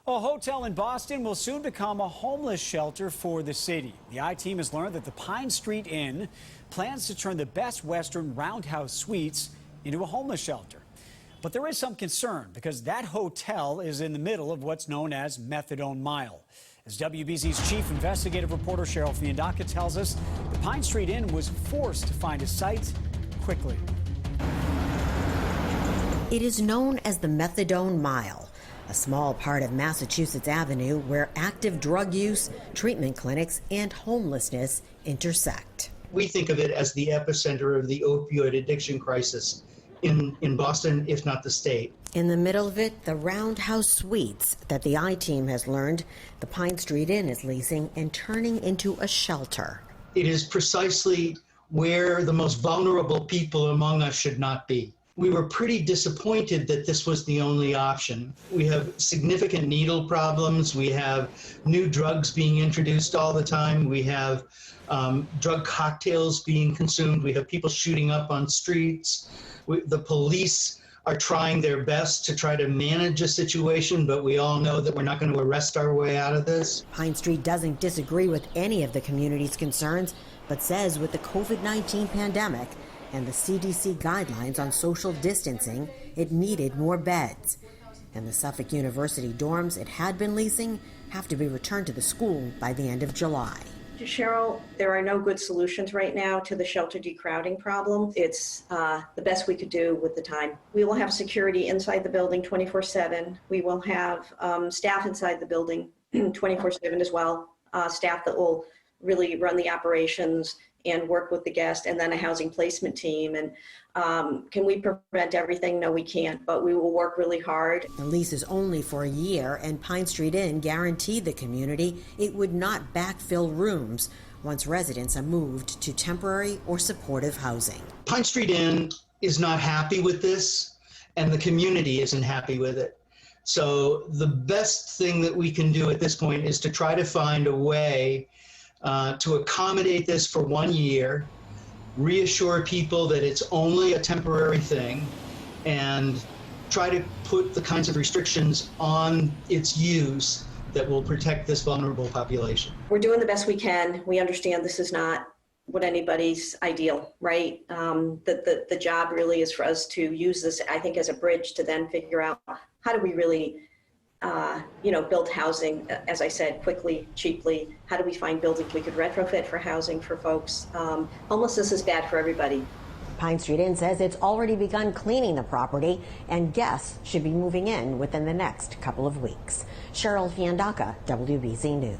A hotel in Boston will soon become a homeless shelter for the city. The I-Team has learned that the Pine Street Inn plans to turn the Best Western Roundhouse Suites into a homeless shelter. But there is some concern because that hotel is in the middle of what's known as Methadone Mile. As WBZ's chief investigative reporter Cheryl Fiandaca tells us, the Pine Street Inn was forced to find a site quickly. It is known as the Methadone Mile, a small part of Massachusetts Avenue where active drug use, treatment clinics, and homelessness intersect. We think of it as the epicenter of the opioid addiction crisis in Boston, if not the state. In the middle of it, the Roundhouse Suites that the I-Team has learned the Pine Street Inn is leasing and turning into a shelter. It is precisely where the most vulnerable people among us should not be. We were pretty disappointed that this was the only option. We have significant needle problems. We have new drugs being introduced all the time. We have drug cocktails being consumed. We have people shooting up on streets. The police are trying their best to try to manage a situation, but we all know that we're not going to arrest our way out of this. Pine Street doesn't disagree with any of the community's concerns, but says with the COVID-19 pandemic and the CDC guidelines on social distancing, it needed more beds. And the Suffolk University dorms it had been leasing have to be returned to the school by the end of July. Cheryl, there are no good solutions right now to the shelter decrowding problem. It's the best we could do with the time. We will have security inside the building 24/7. We will have staff inside the building 24/7 as well, staff that will really run the operations and work with the guest, and then a housing placement team. And can we prevent everything? No, we can't, but we will work really hard. The lease is only for a year, and Pine Street Inn guaranteed the community it would not backfill rooms once residents are moved to temporary or supportive housing. Pine Street Inn is not happy with this, and the community isn't happy with it. So the best thing that we can do at this point is to try to find a way to accommodate this for 1 year, reassure people that it's only a temporary thing, and try to put the kinds of restrictions on its use that will protect this vulnerable population. We're doing the best we can. We understand this is not what anybody's ideal, right? The job really is for us to use this, I think, as a bridge to then figure out how do we really build housing, as I said, quickly, cheaply. How do we find buildings we could retrofit for housing for folks? Homelessness is bad for everybody. Pine Street Inn says it's already begun cleaning the property, and guests should be moving in within the next couple of weeks. Cheryl Fiandaca, WBZ News.